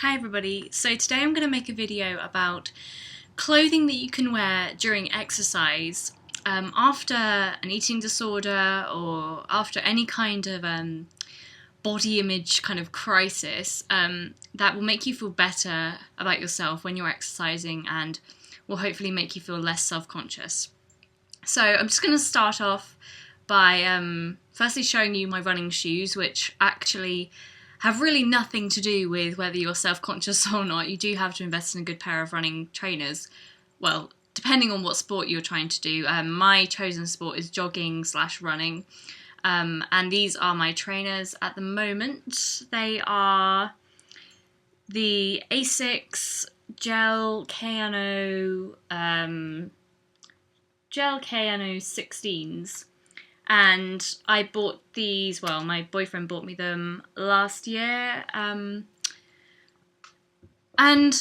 Hi everybody, so today I'm going to make a video about clothing that you can wear during exercise after an eating disorder or after any kind of body image kind of crisis that will make you feel better about yourself when you're exercising and will hopefully make you feel less self-conscious. So I'm just going to start off by firstly showing you my running shoes, which actually have really nothing to do with whether you're self-conscious or not. You do have to invest in a good pair of running trainers. Well, depending on what sport you're trying to do. My chosen sport is jogging/running. And these are my trainers at the moment. They are the Asics Gel Kano 16s. And I bought these, well, my boyfriend bought me them last year. And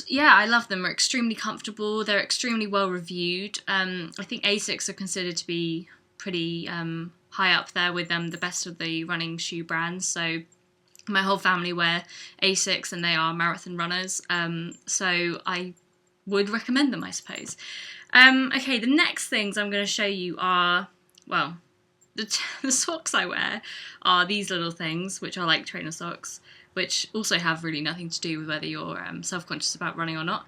yeah, I love them. They're extremely comfortable. They're extremely well reviewed. I think Asics are considered to be pretty high up there with the best of the running shoe brands. So my whole family wear Asics and they are marathon runners. So I would recommend them, I suppose. Okay, the next things I'm going to show you are, well, the socks I wear are these little things, which are like trainer socks, which also have really nothing to do with whether you're self-conscious about running or not.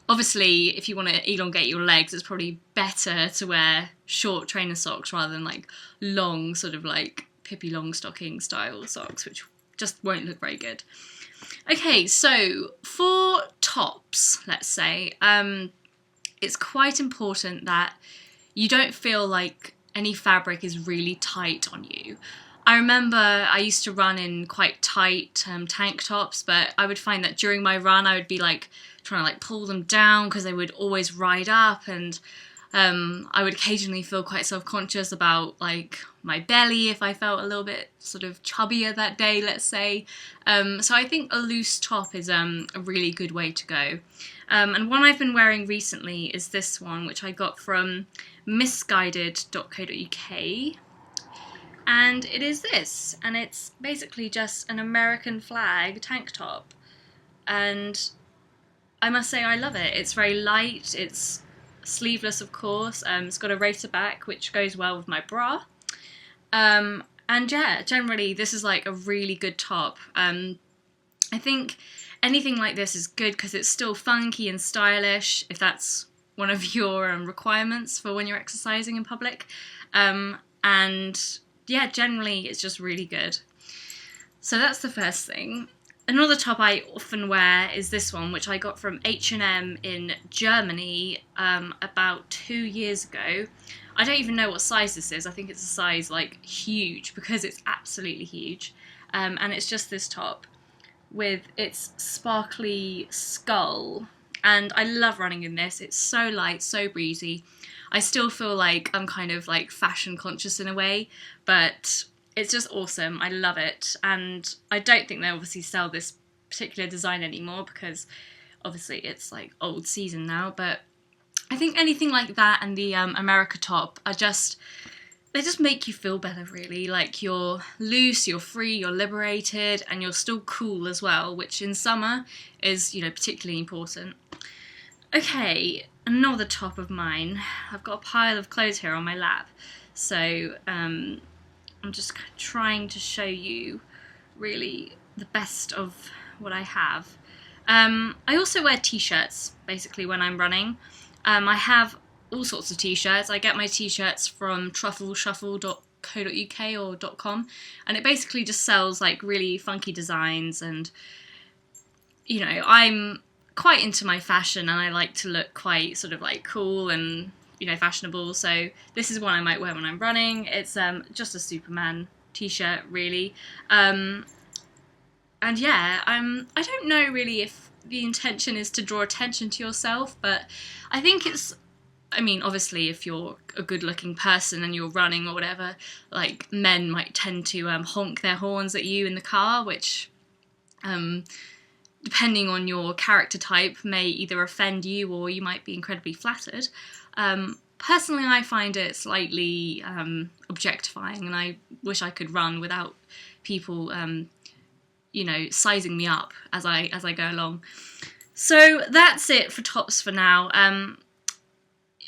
Obviously, if you want to elongate your legs, it's probably better to wear short trainer socks rather than like long, sort of like Pippi Longstocking style socks, which just won't look very good. Okay, so for tops, let's say, it's quite important that you don't feel like any fabric is really tight on you. I remember I used to run in quite tight tank tops, but I would find that during my run I would be like trying to like pull them down because they would always ride up, and I would occasionally feel quite self-conscious about like my belly if I felt a little bit sort of chubbier that day, let's say. So I think a loose top is a really good way to go. And one I've been wearing recently is this one, which I got from misguided.co.uk. And it is this, and it's basically just an American flag tank top. And I must say I love it. It's very light, it's sleeveless of course, it's got a racer back which goes well with my bra. And yeah, generally this is like a really good top. I think anything like this is good because it's still funky and stylish, if that's one of your requirements for when you're exercising in public. And yeah, generally it's just really good. So that's the first thing. Another top I often wear is this one, which I got from H&M in Germany about 2 years ago. I don't even know what size this is. I think it's a size like huge, because it's absolutely huge. And it's just this top with its sparkly skull. And I love running in this. It's so light, so breezy. I still feel like I'm kind of like fashion conscious in a way, but it's just awesome. I love it. And I don't think they obviously sell this particular design anymore because obviously it's like old season now, but I think anything like that and the America top are just, they just make you feel better really. Like you're loose, you're free, you're liberated, and you're still cool as well, which in summer is, you know, particularly important. Okay, another top of mine. I've got a pile of clothes here on my lap, so I'm just trying to show you really the best of what I have. I also wear t-shirts basically when I'm running. I have all sorts of t-shirts. I get my t-shirts from truffleshuffle.co.uk or .com, and it basically just sells like really funky designs, and you know, I'm quite into my fashion and I like to look quite sort of like cool and, you know, fashionable, so this is one I might wear when I'm running. It's just a Superman t-shirt really, and yeah, I don't know really if the intention is to draw attention to yourself, but I think it's, I mean, obviously if you're a good looking person and you're running or whatever, like men might tend to honk their horns at you in the car, which depending on your character type may either offend you or you might be incredibly flattered. Personally, I find it slightly objectifying, and I wish I could run without people you know, sizing me up as I go along. So that's it for tops for now.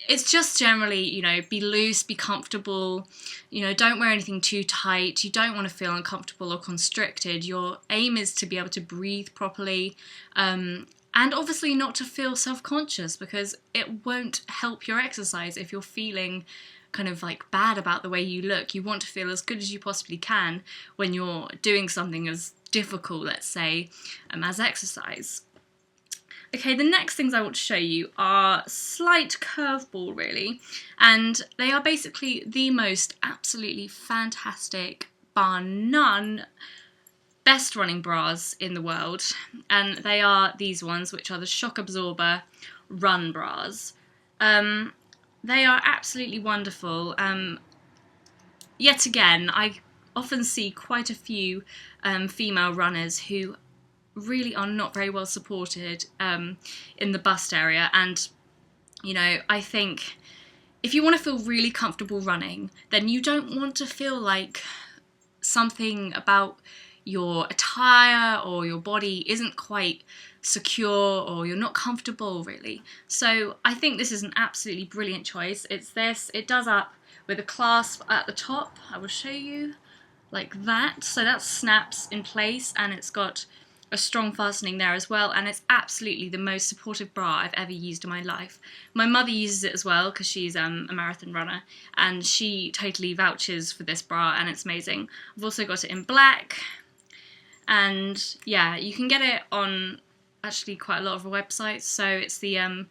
It's just generally, you know, be loose, be comfortable, you know, don't wear anything too tight. You don't want to feel uncomfortable or constricted. Your aim is to be able to breathe properly, and obviously not to feel self-conscious, because it won't help your exercise if you're feeling kind of like bad about the way you look. You want to feel as good as you possibly can when you're doing something as difficult, let's say, as exercise. Okay, the next things I want to show you are slight curveball, really, and they are basically the most absolutely fantastic, bar none, best running bras in the world, and they are these ones, which are the Shock Absorber Run Bras. They are absolutely wonderful. Yet again, I often see quite a few female runners who really are not very well supported in the bust area, and you know, I think if you want to feel really comfortable running, then you don't want to feel like something about your attire or your body isn't quite secure, or you're not comfortable really. So I think this is an absolutely brilliant choice. It's this, it does up with a clasp at the top. I will show you, like that. So that snaps in place, and it's got a strong fastening there as well, and it's absolutely the most supportive bra I've ever used in my life. My mother uses it as well because she's a marathon runner, and she totally vouches for this bra, and it's amazing. I've also got it in black, and yeah, you can get it on actually quite a lot of websites. So it's the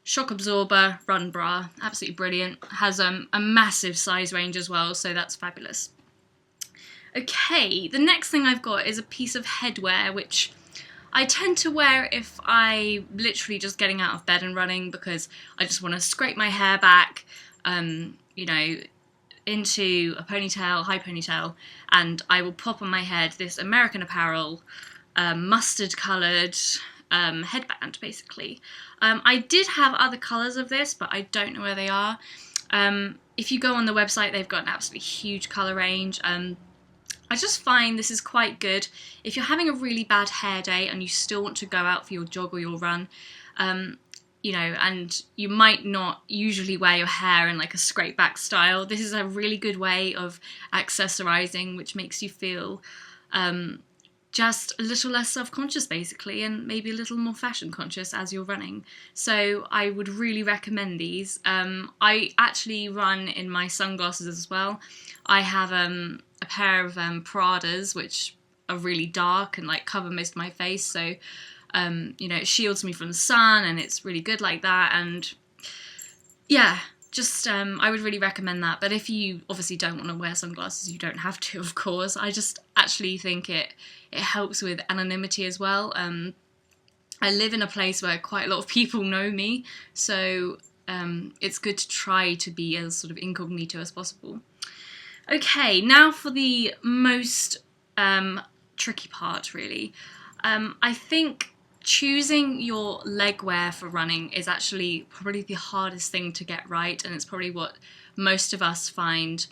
Shock Absorber Run Bra, absolutely brilliant. Has a massive size range as well, so that's fabulous. Okay, the next thing I've got is a piece of headwear, which I tend to wear if I literally just getting out of bed and running, because I just want to scrape my hair back, you know, into a ponytail, high ponytail, and I will pop on my head this American Apparel mustard coloured headband, basically. I did have other colours of this, but I don't know where they are. If you go on the website, they've got an absolutely huge colour range. I just find this is quite good if you're having a really bad hair day and you still want to go out for your jog or your run, you know, and you might not usually wear your hair in like a scrape back style. This is a really good way of accessorizing, which makes you feel just a little less self-conscious, basically, and maybe a little more fashion conscious as you're running. So I would really recommend these. I actually run in my sunglasses as well. I have a pair of Pradas, which are really dark and like cover most of my face, so you know, it shields me from the sun, and it's really good like that. And yeah, just I would really recommend that. But if you obviously don't want to wear sunglasses, you don't have to, of course. I just actually think it helps with anonymity as well. I live in a place where quite a lot of people know me, so it's good to try to be as sort of incognito as possible. Okay, now for the most tricky part, really. I think choosing your leg wear for running is actually probably the hardest thing to get right, and it's probably what most of us find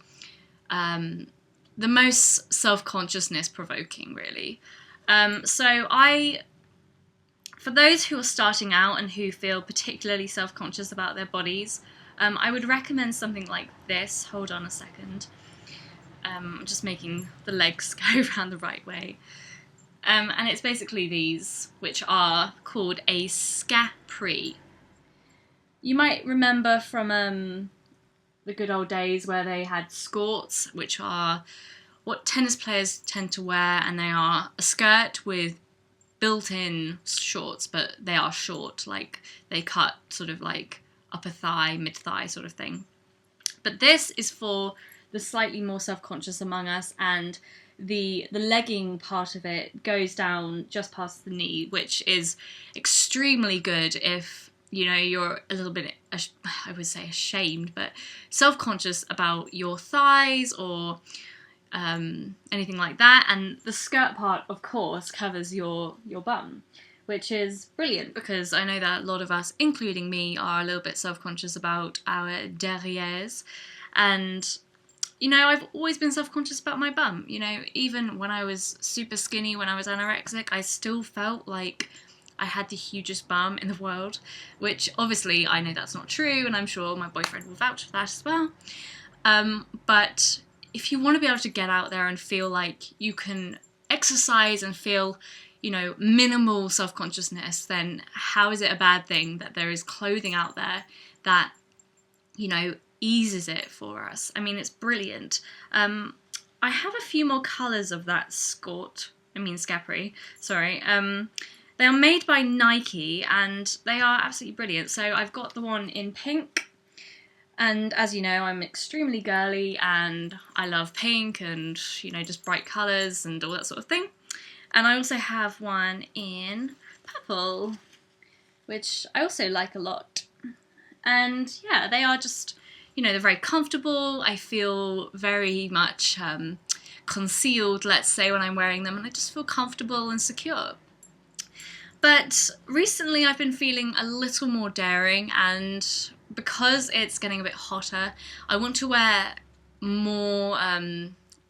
the most self-consciousness provoking, really. For those who are starting out and who feel particularly self-conscious about their bodies, I would recommend something like this. Hold on a second. I'm just making the legs go around the right way. And it's basically these, which are called a scapri. You might remember from the good old days where they had skorts, which are what tennis players tend to wear, and they are a skirt with built-in shorts, but they are short, like they cut sort of like upper thigh, mid-thigh sort of thing. But this is for the slightly more self-conscious among us, and the legging part of it goes down just past the knee, which is extremely good if, you know, you're a little bit, I would say ashamed, but self-conscious about your thighs or anything like that. And the skirt part, of course, covers your bum, which is brilliant, because I know that a lot of us, including me, are a little bit self-conscious about our derrieres, and you know, I've always been self-conscious about my bum. You know, even when I was super skinny, when I was anorexic, I still felt like I had the hugest bum in the world, which obviously I know that's not true, and I'm sure my boyfriend will vouch for that as well. But if you want to be able to get out there and feel like you can exercise and feel, you know, minimal self-consciousness, then how is it a bad thing that there is clothing out there that, you know, eases it for us? I mean, it's brilliant. I have a few more colours of that Scapri, sorry. They are made by Nike and they are absolutely brilliant. So I've got the one in pink, and as you know, I'm extremely girly and I love pink and, you know, just bright colours and all that sort of thing. And I also have one in purple, which I also like a lot. And yeah, they are just, you know, they're very comfortable. I feel very much concealed, let's say, when I'm wearing them, and I just feel comfortable and secure. But recently I've been feeling a little more daring, and because it's getting a bit hotter, I want to wear more,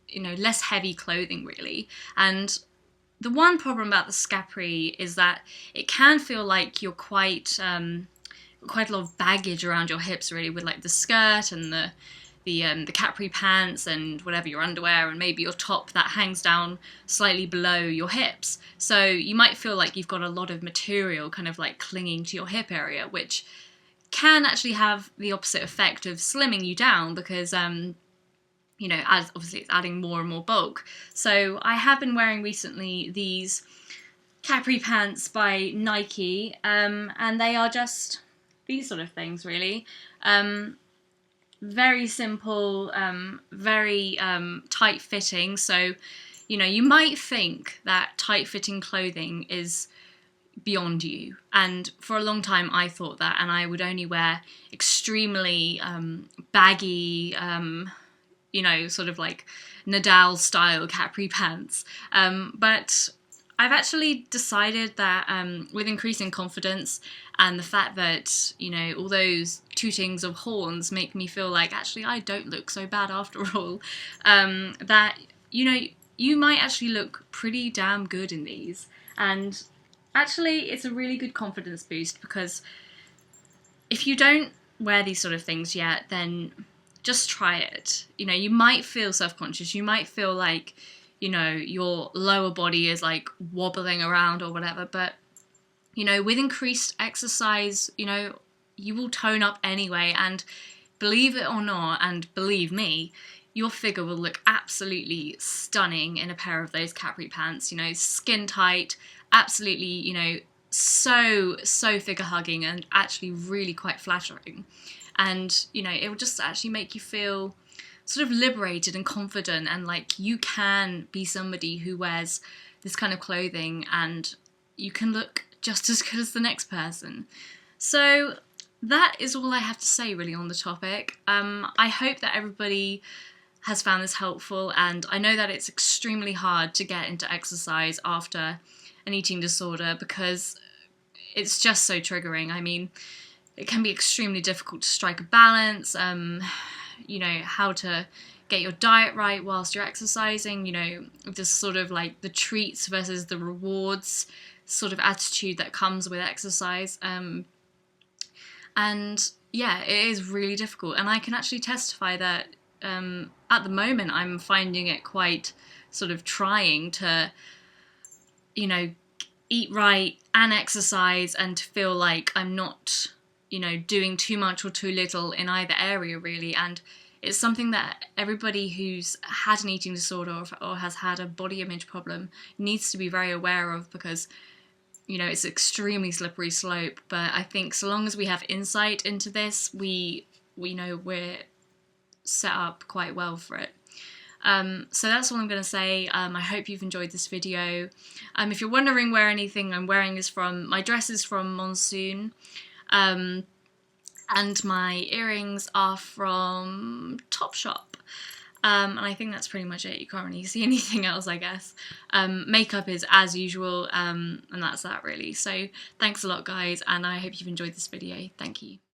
you know, less heavy clothing really. And the one problem about the Scapri is that it can feel like you're quite a lot of baggage around your hips really, with like the skirt and the capri pants and whatever, your underwear and maybe your top that hangs down slightly below your hips. So you might feel like you've got a lot of material kind of like clinging to your hip area, which can actually have the opposite effect of slimming you down because you know, as obviously it's adding more and more bulk. So I have been wearing recently these capri pants by Nike, and they are just these sort of things really. Very simple, very tight fitting. So, you know, you might think that tight fitting clothing is beyond you, and for a long time I thought that, and I would only wear extremely baggy, you know, sort of like Nadal style capri pants, but I've actually decided that with increasing confidence and the fact that, you know, all those tootings of horns make me feel like actually I don't look so bad after all, that, you know, you might actually look pretty damn good in these. And actually it's a really good confidence boost, because if you don't wear these sort of things yet, then just try it. You know, you might feel self-conscious, you might feel like, you know, your lower body is like wobbling around or whatever, but, you know, with increased exercise, you know, you will tone up anyway, and believe it or not, and believe me, your figure will look absolutely stunning in a pair of those capri pants, you know, skin tight, absolutely, you know, so figure hugging and actually really quite flattering. And, you know, it will just actually make you feel sort of liberated and confident, and like you can be somebody who wears this kind of clothing and you can look just as good as the next person. So that is all I have to say really on the topic. I hope that everybody has found this helpful, and I know that it's extremely hard to get into exercise after an eating disorder because it's just so triggering. I mean, it can be extremely difficult to strike a balance, you know, how to get your diet right whilst you're exercising, you know, this sort of like the treats versus the rewards sort of attitude that comes with exercise. And yeah, it is really difficult. And I can actually testify that at the moment I'm finding it quite sort of trying to, you know, eat right and exercise and to feel like I'm not, you know, doing too much or too little in either area really. And it's something that everybody who's had an eating disorder or has had a body image problem needs to be very aware of, because, you know, it's an extremely slippery slope. But I think so long as we have insight into this, we know we're set up quite well for it. So that's all I'm going to say. I hope you've enjoyed this video. If you're wondering where anything I'm wearing is from, my dress is from Monsoon, and my earrings are from Topshop. And I think that's pretty much it. You can't really see anything else, I guess. Makeup is as usual, and that's that really. So thanks a lot, guys, and I hope you've enjoyed this video. Thank you.